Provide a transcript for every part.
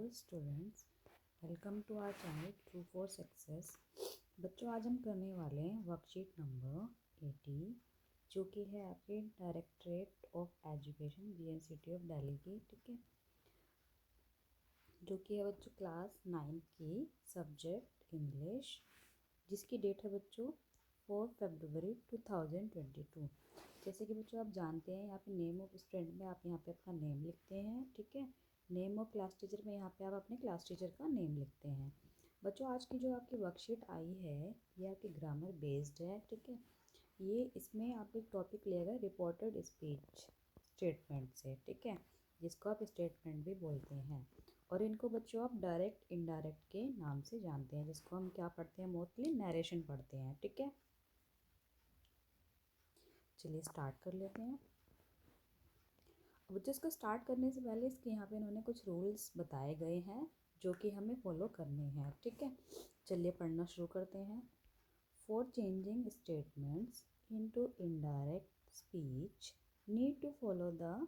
Hello students, welcome to our channel true for success. बच्चों, आज हम करने वाले हैं वर्कशीट नंबर 80, जो कि है आपके directorate of education BNCT of Delhi की, ठीक है, जो कि है बच्चों क्लास 9 की सब्जेक्ट इंग्लिश, जिसकी डेट है बच्चों 4 फरवरी 2022। जैसे कि बच्चों आप जानते हैं, यहाँ पे नेम ऑफ स्टूडेंट में आप यहाँ पे अपना नेम लिखते हैं, ठीक है। नेम ऑफ क्लास टीचर में यहाँ पे आप अपने क्लास टीचर का नेम लिखते हैं। बच्चों, आज की जो आपकी वर्कशीट आई है ये आपकी ग्रामर बेस्ड है, ठीक है। ये इसमें आप एक टॉपिक लिया गया रिपोर्टेड स्पीच स्टेटमेंट से, ठीक है, जिसको आप स्टेटमेंट भी बोलते हैं। और इनको बच्चों आप डायरेक्ट इनडायरेक्ट के नाम से जानते हैं, जिसको हम क्या पढ़ते हैं, मोस्टली नरेशन पढ़ते हैं, ठीक है। चलिए स्टार्ट कर लेते हैं। बच्चों, इसको स्टार्ट करने से पहले इसके यहाँ पे इन्होंने कुछ रूल्स बताए गए हैं जो कि हमें फॉलो करने हैं, ठीक है। चलिए पढ़ना शुरू करते हैं। For changing statements into indirect speech need to follow the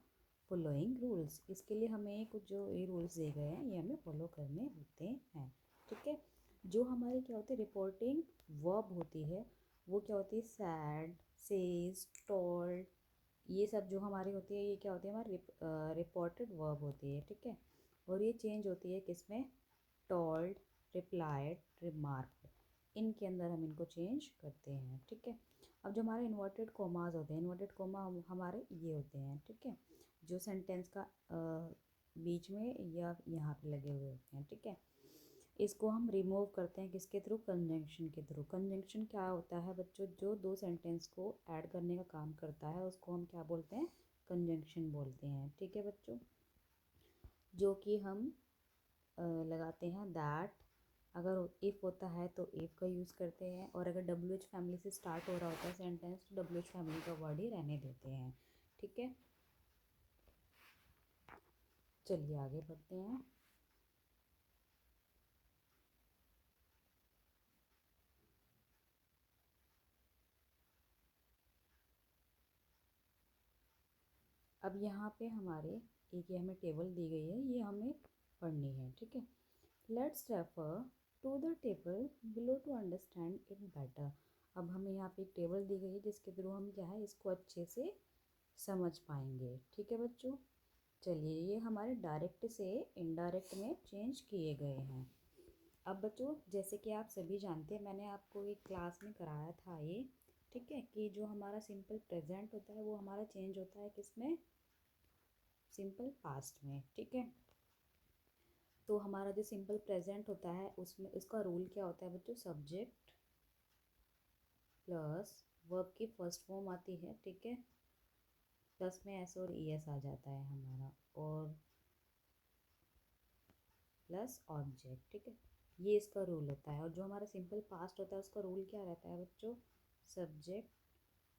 following rules. इसके लिए हमें कुछ जो ये रूल्स दिए गए हैं ये हमें फॉलो करने होते हैं, ठीक है। जो हमारी क्या होती है रिपोर्टिंग वर्ब होती है, वो क्या होती है सैड, सेज, टोल्ड, ये सब जो हमारी होती है ये क्या होती है हमारी रिपोर्टेड वर्ब होती है, ठीक है। और ये चेंज होती है किसमें, टोल्ड, रिप्लाइड, रिमार्क्ड, इनके अंदर हम इनको चेंज करते हैं, ठीक है। अब जो हमारे इन्वर्टेड कोमाज होते हैं, इन्वर्टेड कोमा हमारे ये होते हैं, ठीक है, जो सेंटेंस का बीच में या यहाँ पे लगे हुए होते हैं, ठीक है। इसको हम रिमूव करते हैं किसके थ्रू, कंजंक्शन के थ्रू। कंजंक्शन क्या होता है बच्चों, जो दो सेंटेंस को ऐड करने का काम करता है उसको हम क्या बोलते हैं, कंजंक्शन बोलते हैं, ठीक है बच्चों। जो कि हम लगाते हैं दैट, अगर इफ़ होता है तो इफ़ का यूज़ करते हैं, और अगर WH फैमिली से स्टार्ट हो रहा होता है सेंटेंस तो WH फैमिली का वर्ड ही रहने देते हैं, ठीक है। चलिए आगे बढ़ते हैं। अब यहाँ पे हमारे एक ये हमें टेबल दी गई है, ये हमें पढ़नी है, ठीक है। Let's refer to the table below to understand it better. अब हमें यहाँ पे एक टेबल दी गई है जिसके थ्रू हम क्या है इसको अच्छे से समझ पाएंगे, ठीक है बच्चों। चलिए ये हमारे डायरेक्ट से इनडायरेक्ट में चेंज किए गए हैं। अब बच्चों जैसे कि आप सभी जानते हैं, मैंने आपको एक क्लास में कराया था ये, ठीक है, कि जो हमारा सिंपल प्रेजेंट होता है वो हमारा चेंज होता है किसमें, सिंपल पास्ट में, ठीक है। तो हमारा जो सिंपल प्रेजेंट होता है उसमें उसका रूल क्या होता है बच्चों, सब्जेक्ट प्लस वर्ब की फर्स्ट फॉर्म आती है, ठीक है, प्लस में एस और ES आ जाता है हमारा, और प्लस ऑब्जेक्ट, ठीक है। ये इसका रूल होता है। और जो हमारा सिंपल पास्ट होता है उसका रूल क्या रहता है बच्चों, सब्जेक्ट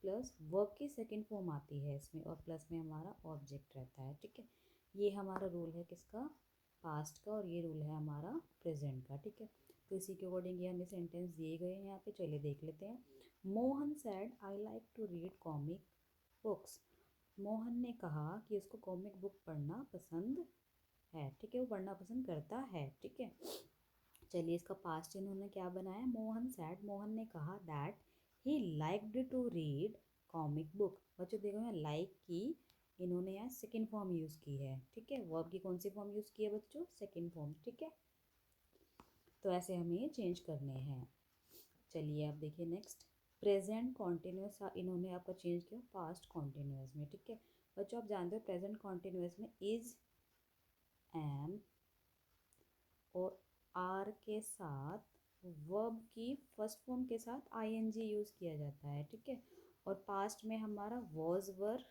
प्लस वर्ब की सेकंड फॉर्म आती है इसमें, और प्लस में हमारा ऑब्जेक्ट रहता है, ठीक है। ये हमारा रूल है किसका, पास्ट का, और ये रूल है हमारा प्रेजेंट का, ठीक है। तो इसी के अकॉर्डिंग ये हमें सेंटेंस दिए गए हैं यहाँ पे, चलिए देख लेते हैं। Mohan said I like to read comic books. Mohan ने कहा कि उसको कॉमिक बुक पढ़ना पसंद है, ठीक है, वो पढ़ना पसंद करता है, ठीक है। चलिए इसका पास्ट इन्होंने क्या बनाया, मोहन सैड, मोहन ने कहा that he liked to read comic book. बच्चों देखो यहाँ लाइक की इन्होंने यहाँ सेकेंड फॉर्म यूज़ की है, ठीक है। वर्ब की कौन सी फॉर्म यूज़ की है बच्चों, सेकेंड फॉर्म, ठीक है। तो ऐसे हमें ये चेंज करने हैं। चलिए अब देखिए नेक्स्ट, प्रेजेंट कॉन्टिन्यूस इन्होंने आपका चेंज किया पास्ट कॉन्टिन्यूस में, ठीक है। बच्चों आप जानते हो प्रेजेंट कॉन्टिन्यूस में इज, एम और आर के साथ वर्ब की फर्स्ट फॉर्म के साथ ING यूज़ किया जाता है, ठीक है। और पास्ट में हमारा वॉज वर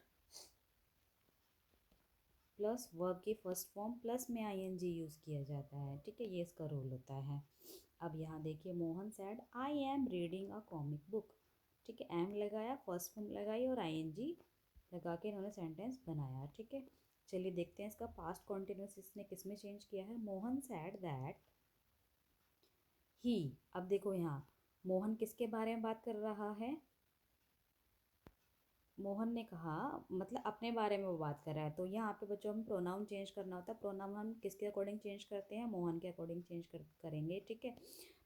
प्लस वर्ब की फर्स्ट फॉर्म प्लस में ING यूज़ किया जाता है, ठीक है, ये इसका रूल होता है। अब यहाँ देखिए Mohan said I am reading a comic book, ठीक है, एम लगाया, फर्स्ट फॉर्म लगाई और ING लगा के इन्होंने सेंटेंस बनाया, ठीक है। चलिए देखते हैं इसका पास्ट कॉन्टिन्यूस इसने किस में चेंज किया है, मोहन सैड दैट ही। अब देखो यहाँ मोहन किसके बारे में बात कर रहा है, मोहन ने कहा, मतलब अपने बारे में वो बात कर रहा है, तो यहाँ पे बच्चों हम प्रोनाउन चेंज करना होता है। प्रोनाउन हम किसके अकॉर्डिंग चेंज करते हैं? मोहन के अकॉर्डिंग चेंज करेंगे, ठीक है।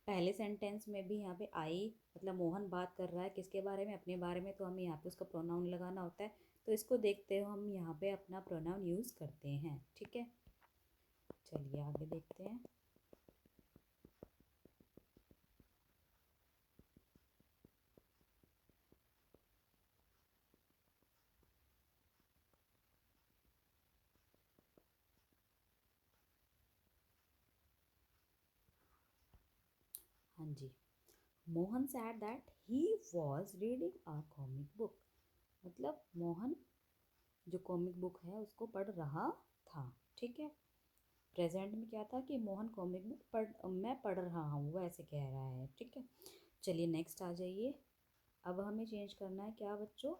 पहले सेंटेंस में भी यहाँ पे आई, मतलब मोहन बात कर रहा है किसके बारे में? अपने बारे में, तो हमें यहाँ पे उसका प्रोनाउन लगाना होता है। तो इसको देखते हुए हम यहाँ पे अपना प्रोनाउन यूज़ करते हैं, ठीक है। चलिए आगे देखते हैं। हाँ जी। Mohan said that he was reading a comic book, मतलब मोहन जो कॉमिक बुक है उसको पढ़ रहा था, ठीक है। प्रेजेंट में क्या था कि मोहन कॉमिक बुक मैं पढ़ रहा हूँ, वो ऐसे कह रहा है, ठीक है। चलिए नेक्स्ट आ जाइए। अब हमें चेंज करना है क्या बच्चों?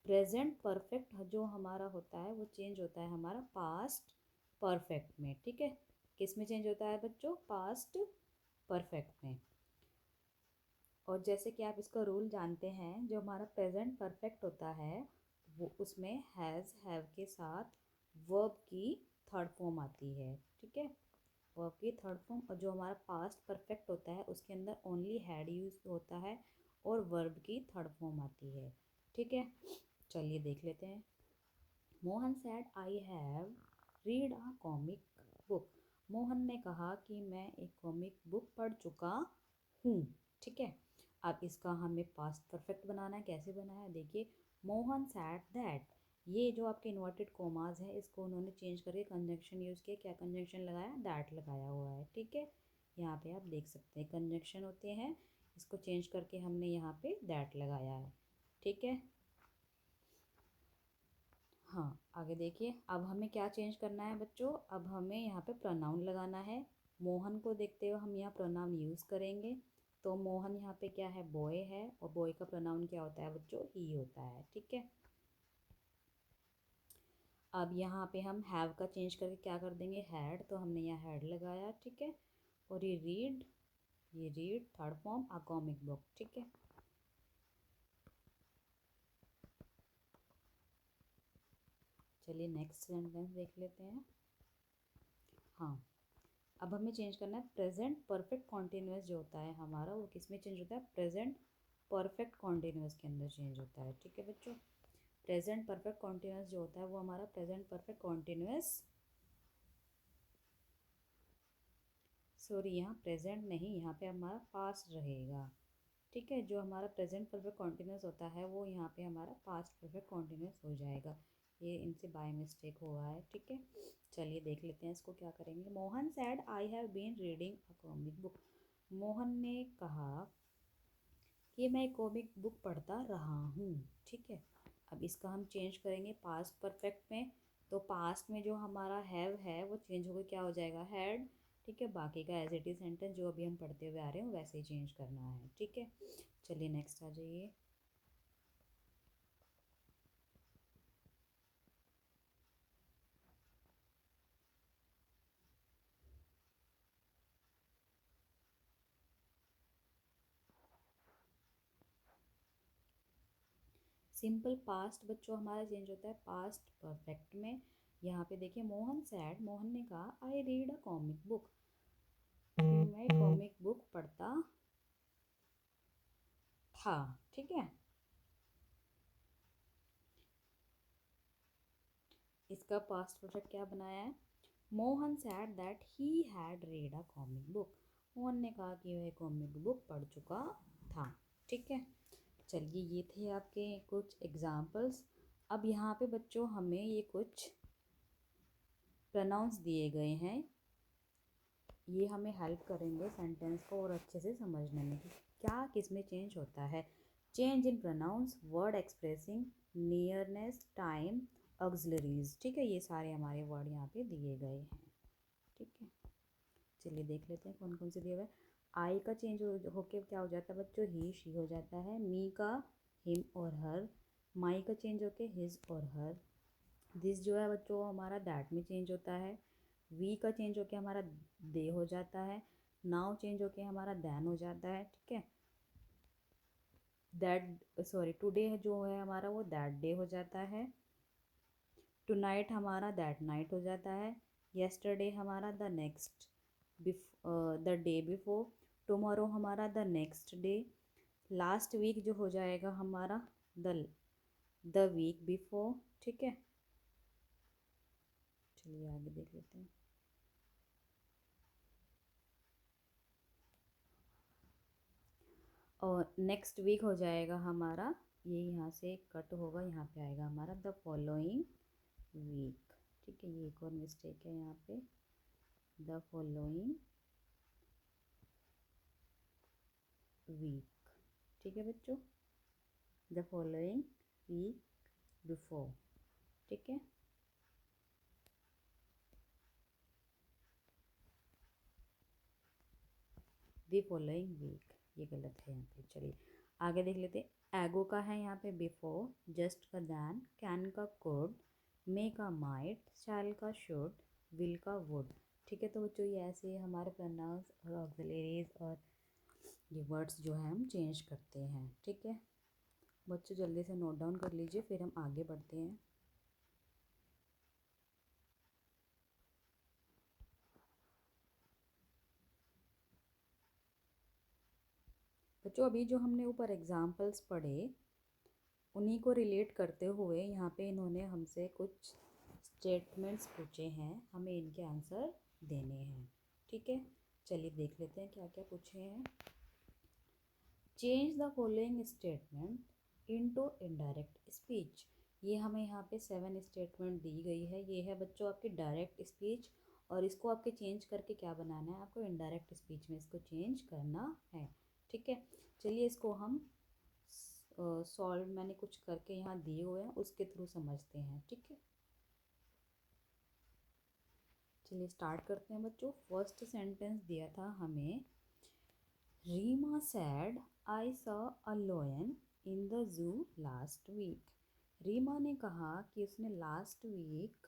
प्रेजेंट परफेक्ट जो हमारा होता है वो चेंज होता है हमारा पास्ट परफेक्ट में, ठीक है। किस में चेंज होता है बच्चों? पास्ट परफेक्ट में। और जैसे कि आप इसका रूल जानते हैं, जो हमारा प्रेजेंट परफेक्ट होता है वो उसमें हैज़ हैव के साथ वर्ब की थर्ड फॉर्म आती है, ठीक है। वर्ब की थर्ड फॉर्म। और जो हमारा पास्ट परफेक्ट होता है उसके अंदर ओनली हैड यूज होता है और वर्ब की थर्ड फॉर्म आती है, ठीक है। चलिए देख लेते हैं। Mohan said I have read a comic book, Mohan ने कहा कि मैं एक कॉमिक बुक पढ़ चुका हूँ, ठीक है। अब इसका हमें पास्ट परफेक्ट बनाना है। कैसे बनाया है देखिए। मोहन सैड दैट, ये जो आपके इन्वर्टेड कोमास है इसको उन्होंने चेंज करके कंजंक्शन यूज़ किया। क्या कंजंक्शन लगाया? दैट लगाया हुआ है, ठीक है। यहाँ पे आप देख सकते हैं कंजंक्शन होते हैं, इसको चेंज करके हमने यहाँ पे दैट लगाया है, ठीक है। हाँ आगे देखिए। अब हमें क्या चेंज करना है बच्चों? अब हमें यहाँ पे प्रोनाउन लगाना है। मोहन को देखते हुए हम यहाँ प्रोनाउन यूज़ करेंगे। तो मोहन यहाँ पे क्या है? बॉय है, और बॉय का प्रोनाउन क्या होता है बच्चों? ही होता है, ठीक है। अब यहाँ पे हम हैव का चेंज करके क्या कर देंगे? हैड, तो हमने यहाँ हैड लगाया, ठीक है। और ये read third form a comic book, ठीक है। चलिए नेक्स्ट सेंटेंस देख लेते हैं। हाँ, अब हमें चेंज करना है प्रेजेंट परफेक्ट कॉन्टिन्यूस जो होता है हमारा, वो किस में चेंज होता है? प्रेजेंट परफेक्ट कॉन्टिन्यूस के अंदर चेंज होता है, ठीक है बच्चों। प्रेजेंट परफेक्ट कॉन्टिन्यूस जो होता है वो हमारा प्रेजेंट परफेक्ट कॉन्टिन्यूस, सॉरी यहाँ प्रेजेंट नहीं, यहाँ पे हमारा पास्ट रहेगा, ठीक है। जो हमारा प्रेजेंट परफेक्ट कॉन्टिन्यूस होता है वो यहाँ पे हमारा पास्ट परफेक्ट कॉन्टिन्यूस हो जाएगा। ये इनसे बाय मिस्टेक हुआ है, ठीक है। चलिए देख लेते हैं इसको क्या करेंगे। Mohan said I have been reading a comic book, Mohan ने कहा कि मैं कॉमिक बुक पढ़ता रहा हूँ, ठीक है। अब इसका हम चेंज करेंगे पास्ट परफेक्ट में। तो पास्ट में जो हमारा हैव है वो चेंज होकर क्या हो जाएगा? हैड, ठीक है। बाकी का एज इट इज सेंटेंस जो अभी हम पढ़ते हुए आ रहे हैं वैसे ही चेंज करना है, ठीक है। चलिए नेक्स्ट आ जाइए। सिंपल पास्ट बच्चों हमारा चेंज होता है पास्ट परफेक्ट में। यहाँ पे देखिए मोहन सैड, मोहन ने कहा I read a comic book, मैं कॉमिक बुक पढ़ता था, ठीक है। इसका पास्ट परफेक्ट क्या बनाया है? Mohan said that he had read a comic book, Mohan ने कहा कि वह कॉमिक बुक पढ़ चुका था, ठीक है। चलिए ये थे आपके कुछ एग्जाम्पल्स। अब यहाँ पे बच्चों हमें ये कुछ प्रोनाउंस दिए गए हैं, ये हमें हेल्प करेंगे सेंटेंस को और अच्छे से समझने में कि क्या किस में चेंज होता है। Change in pronouns, word expressing nearness, time, auxiliaries, ठीक है। ये सारे हमारे वर्ड यहाँ पे दिए गए हैं, ठीक है। चलिए देख लेते हैं कौन कौन से दिए हुए हैं। आई का चेंज होके क्या हो जाता है बच्चों? ही शी हो जाता है। मी का हिम और हर। माई का चेंज होके हिज और हर। दिस जो है बच्चों हमारा दैट में चेंज होता है। वी का चेंज होके हमारा दे हो जाता है। नाउ चेंज होके हमारा दैन हो जाता है, ठीक है। दैट सॉरी टुडे जो है हमारा वो दैट डे हो जाता है। टुनाइट हमारा दैट नाइट हो जाता है। येस्टरडे हमारा the next the day before. Tomorrow हमारा the next day. Last week जो हो जाएगा हमारा द वीक बिफोर। ठीक है, चलिए आगे देख लेते हैं। और नेक्स्ट वीक हो जाएगा हमारा, ये यहाँ से कट होगा, यहाँ पे आएगा हमारा द फॉलोइंग वीक। ठीक है, ये एक और मिस्टेक है यहाँ पे, द फॉलोइंग वीक। ठीक है बच्चों, द फॉलोइंग वीक बिफोर। ठीक है, द फॉलोइंग वीक, ये गलत है यहाँ पे। चलिए आगे देख लेते हैं। एगो का है यहाँ पे बिफोर, जस्ट का दैन, कैन का कुड, मे का माइट, शैल का शुड, विल का वुड। ठीक है, तो बच्चों ये ऐसे हमारे प्रोनाउंस और ऑक्सिलरीज और ये वर्ड्स जो है हम चेंज करते हैं। ठीक है बच्चों, जल्दी से नोट डाउन कर लीजिए, फिर हम आगे बढ़ते हैं। बच्चों अभी जो हमने ऊपर एग्जाम्पल्स पढ़े उन्हीं को रिलेट करते हुए यहाँ पे इन्होंने हमसे कुछ स्टेटमेंट्स पूछे हैं, हमें इनके आंसर देने हैं। ठीक है, चलिए देख लेते हैं क्या क्या पूछे हैं। Change the following statement into indirect speech. ये हमें यहाँ पे 7 स्टेटमेंट दी गई है। ये है बच्चों आपकी डायरेक्ट स्पीच, और इसको आपके चेंज करके क्या बनाना है, आपको इनडायरेक्ट स्पीच में इसको चेंज करना है। ठीक है, चलिए इसको हम सॉल्व मैंने कुछ करके यहाँ दिए हुए हैं उसके थ्रू समझते हैं। ठीक है, चलिए स्टार्ट करते हैं बच्चों। फर्स्ट सेंटेंस दिया था हमें, Reema said I saw a lion in the zoo last week. Reema ने कहा कि उसने लास्ट वीक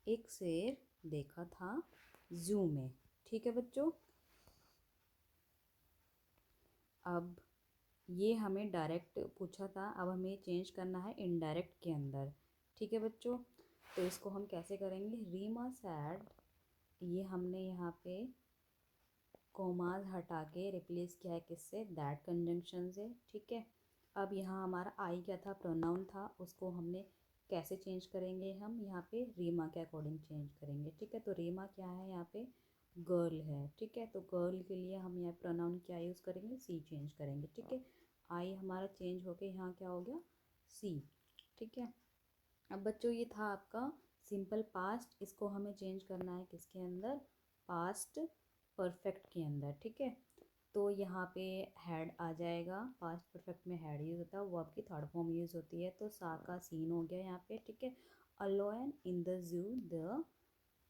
एक शेर देखा था जू में। ठीक है बच्चों, अब ये हमें डायरेक्ट पूछा था, अब हमें चेंज करना है इनडायरेक्ट के अंदर। ठीक है बच्चों, तो इसको हम कैसे करेंगे, रीमा सैड, ये हमने यहाँ पे कोमाज हटा के रिप्लेस किया है किससे, दैट कंजंक्शन से। ठीक है, अब यहाँ हमारा आई क्या था, प्रोनाउन था, उसको हमने कैसे चेंज करेंगे, हम यहाँ पे रीमा के अकॉर्डिंग चेंज करेंगे। ठीक है, तो रीमा क्या है यहाँ पे, गर्ल है। ठीक है, तो गर्ल के लिए हम यहाँ प्रोनाउन क्या यूज़ करेंगे, सी चेंज करेंगे। ठीक है, आई हमारा चेंज होके यहाँ क्या हो गया, सी। ठीक है, अब बच्चों ये था आपका सिंपल पास्ट, इसको हमें चेंज करना है किसके अंदर, पास्ट परफेक्ट के अंदर। ठीक है, तो यहाँ पे हैड आ जाएगा, पास्ट परफेक्ट में हैड यूज़ होता है, वो आपकी थर्ड फॉर्म यूज़ होती है, तो सा का सीन हो गया यहाँ पे। ठीक है, अलोन इन द जू, द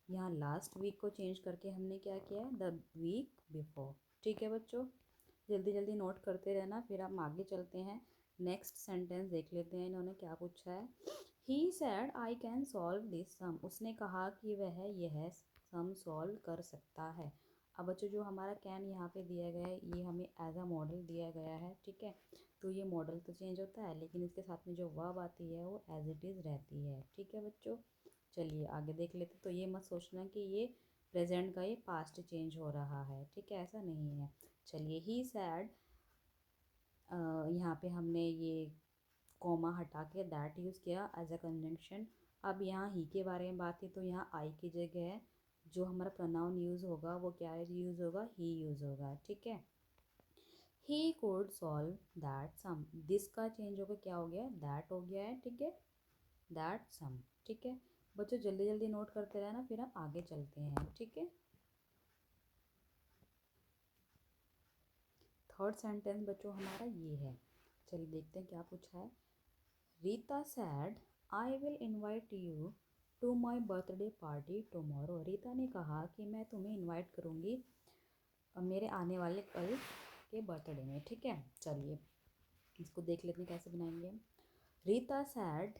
यहाँ लास्ट वीक को चेंज करके हमने क्या किया, द वीक बिफोर। ठीक है बच्चों, जल्दी जल्दी नोट करते रहना, फिर हम आगे चलते हैं। नेक्स्ट सेंटेंस देख लेते हैं इन्होंने क्या पूछा है। He said I can solve this sum, उसने कहा कि वह यह सम सॉल्व कर सकता है। अब बच्चों जो हमारा कैन यहाँ पे दिया गया है ये हमें एज अ मॉडल दिया गया है। ठीक है, तो ये मॉडल तो चेंज होता है लेकिन इसके साथ में जो वर्ब आती है वो एज इट इज़ रहती है। ठीक है बच्चों, चलिए आगे देख लेते। तो ये मत सोचना कि ये प्रेजेंट का ये पास्ट चेंज हो रहा है। ठीक है, ऐसा नहीं है। चलिए, ही सैड, यहाँ पे हमने ये कॉमा हटा के दैट यूज़ किया एज अ कंजंक्शन। अब यहाँ ही के बारे में बात की तो यहाँ आई की जगह जो हमारा प्रोनाउन यूज़ होगा वो क्या यूज़ होगा, ही यूज़ होगा। ठीक है, he could solve that sum, this का चेंज होकर क्या हो गया, दैट हो गया है। ठीक है, दैट सम। ठीक है बच्चों, जल्दी जल्दी नोट करते रहना, फिर हम आगे चलते हैं। ठीक है, थर्ड सेंटेंस बच्चों हमारा ये है, चलिए देखते हैं क्या पूछा है। Rita said I will invite you to my birthday party tomorrow. Rita ने कहा कि मैं तुम्हें इनवाइट करूँगी मेरे आने वाले कल के बर्थडे में। ठीक है, चलिए इसको देख लेते हैं कैसे बनाएंगे हम। रीता सैड,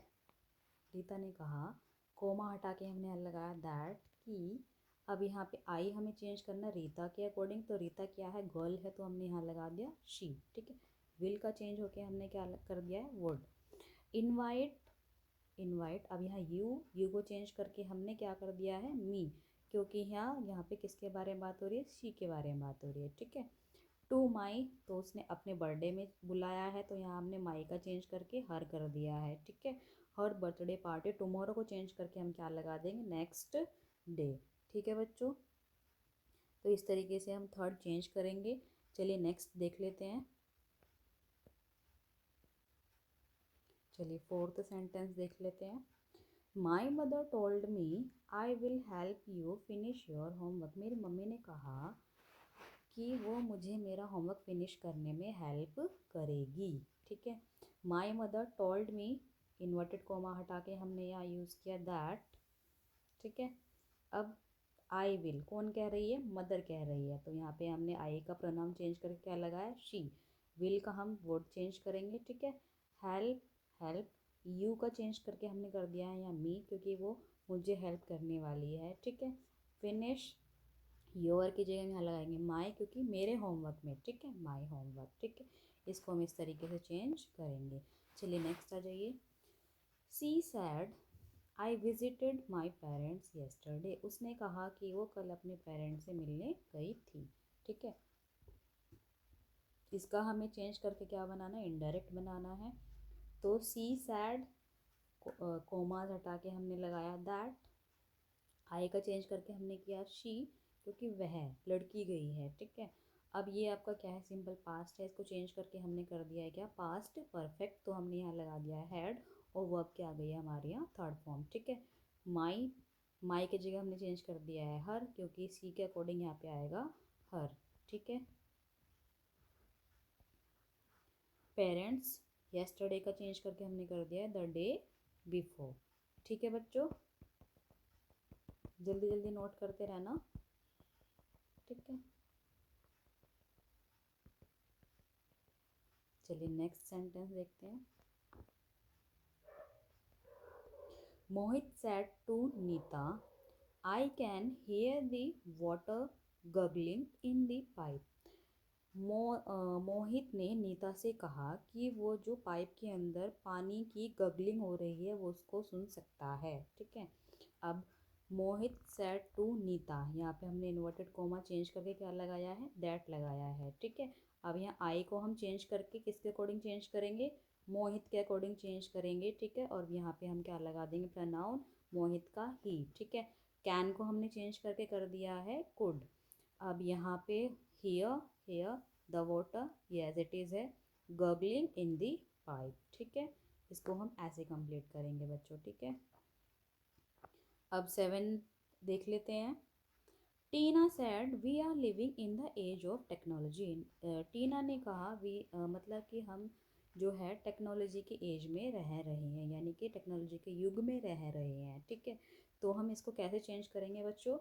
रीता ने कहा, कोमा हटा के हमने हल लगाया दैट कि, अब यहाँ पे आई हमें चेंज करना रीता के अकॉर्डिंग, तो रीता क्या है, गर्ल है, तो हमने यहाँ लगा दिया शी। ठीक है, विल का चेंज होके हमने क्या कर दिया है, वुड। इनवाइट, इनवाइट, अब यहाँ यू को चेंज करके हमने क्या कर दिया है, मी, क्योंकि यहाँ पे किसके बारे में बात हो रही है, शी के बारे में बात हो रही है, ठीक है। टू माई, तो उसने अपने बर्थडे में बुलाया है, तो यहाँ हमने माई का चेंज करके हर कर दिया है, ठीक है। हर बर्थडे पार्टी, टुमारो को चेंज करके हम क्या लगा देंगे, नेक्स्ट डे, ठीक है बच्चों। तो इस तरीके से हम थर्ड चेंज करेंगे। चलिए नेक्स्ट देख लेते हैं। चलिए फोर्थ सेंटेंस देख लेते हैं। My mother told me I will help you finish your homework. मेरी मम्मी ने कहा कि वो मुझे मेरा होमवर्क फिनिश करने में हेल्प करेगी, ठीक है। My mother told me, inverted coma हटा के हमने यहाँ यूज़ किया दैट, ठीक है। अब आई विल, कौन कह रही है, मदर कह रही है, तो यहाँ पे हमने आई का प्रोनाउन चेंज करके क्या लगाया, शी। विल का हम वर्ड चेंज करेंगे, ठीक है। हेल्प, हेल्प, यू का चेंज करके हमने कर दिया है यहाँ मी, क्योंकि वो मुझे हेल्प करने वाली है, ठीक है। फिनिश, योर की जगह यहाँ लगाएंगे माई, क्योंकि मेरे होमवर्क में, ठीक है, माई होमवर्क, ठीक है। इसको हम इस तरीके से चेंज करेंगे। चलिए नेक्स्ट आ जाइए। She said I visited my parents yesterday. उसने कहा कि वो कल अपने पेरेंट्स से मिलने गई थी, ठीक है। इसका हमें चेंज करके क्या बनाना है, इनडायरेक्ट बनाना है। तो सी सैड, कोमास हटा के हमने लगाया दैट। आई का चेंज करके हमने किया शी, क्योंकि वह लड़की गई है, ठीक है। अब ये आपका क्या है, सिंपल पास्ट है, इसको चेंज करके हमने कर दिया है क्या, पास्ट परफेक्ट। तो हमने यहाँ लगा दिया है हैड, और वर्ब क्या आ गई है हमारे यहाँ, थर्ड फॉर्म, ठीक है। माई, माई की जगह हमने चेंज कर दिया है हर, क्योंकि सी के अकॉर्डिंग यहाँ पे आएगा हर, ठीक है। पेरेंट्स, येस्टरडे का चेंज करके हमने कर दिया है द डे बिफोर, ठीक है बच्चों। जल्दी जल्दी नोट करते रहना, ठीक है। चलिए नेक्स्ट सेंटेंस देखते हैं। Mohit said to Nita I can hear the water gargling in the pipe. Mohit ने नीता से कहा कि वो जो पाइप के अंदर पानी की गगलिंग हो रही है वो उसको सुन सकता है, ठीक है। अब मोहित सेड टू नीता, यहाँ पे हमने इन्वर्टेड कोमा चेंज करके क्या लगाया है, दैट लगाया है, ठीक है। अब यहाँ आई को हम चेंज करके किसके अकॉर्डिंग चेंज करेंगे, मोहित के अकॉर्डिंग चेंज करेंगे, ठीक है। और यहाँ पे हम क्या लगा देंगे, प्रोनाउन मोहित का ही, ठीक है। कैन को हमने चेंज करके कर दिया है कुड। अब यहाँ पे here, here the water, yes it is है, गगलिंग इन दी पाइप, ठीक है। इसको हम ऐसे कंप्लीट करेंगे बच्चों, ठीक है। अब 7 देख लेते हैं। Tina said we are living in the age of technology. Tina ने कहा मतलब कि हम जो है टेक्नोलॉजी के एज में रह रहे हैं, यानी कि टेक्नोलॉजी के युग में रह रहे हैं, ठीक है। तो हम इसको कैसे चेंज करेंगे बच्चों,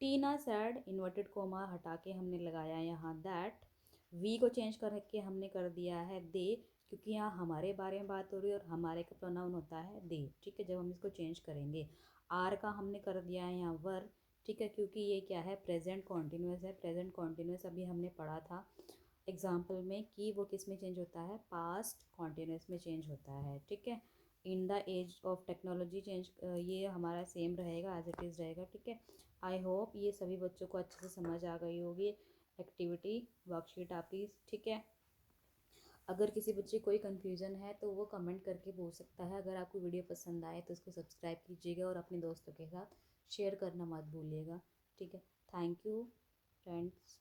टीना सैड, इन्वर्टेड कोमा हटा के हमने लगाया यहाँ दैट। वी को चेंज करके हमने कर दिया है दे, क्योंकि यहाँ हमारे बारे में बात हो रही है और हमारे का प्रोनाउन होता है दे, ठीक है। जब हम इसको चेंज करेंगे, आर का हमने कर दिया है यहाँ वर, ठीक है, क्योंकि ये क्या है, प्रेजेंट कॉन्टिन्यूस है। प्रेजेंट कॉन्टिन्यूस अभी हमने पढ़ा था एग्जाम्पल में कि वो किस में चेंज होता है, पास्ट कॉन्टिन्यूस में चेंज होता है, ठीक है। In the age of technology change, ये हमारा सेम रहेगा, एज इट इज़ रहेगा, ठीक है। आई होप ये सभी बच्चों को अच्छे से समझ आ गई होगी एक्टिविटी वर्कशीट आपकी, ठीक है। अगर किसी बच्चे कोई कन्फ्यूज़न है तो वो कमेंट करके पूछ सकता है। अगर आपको वीडियो पसंद आए तो इसको सब्सक्राइब कीजिएगा और अपने दोस्तों के साथ शेयर करना मत भूलिएगा, ठीक है। Thank you friends.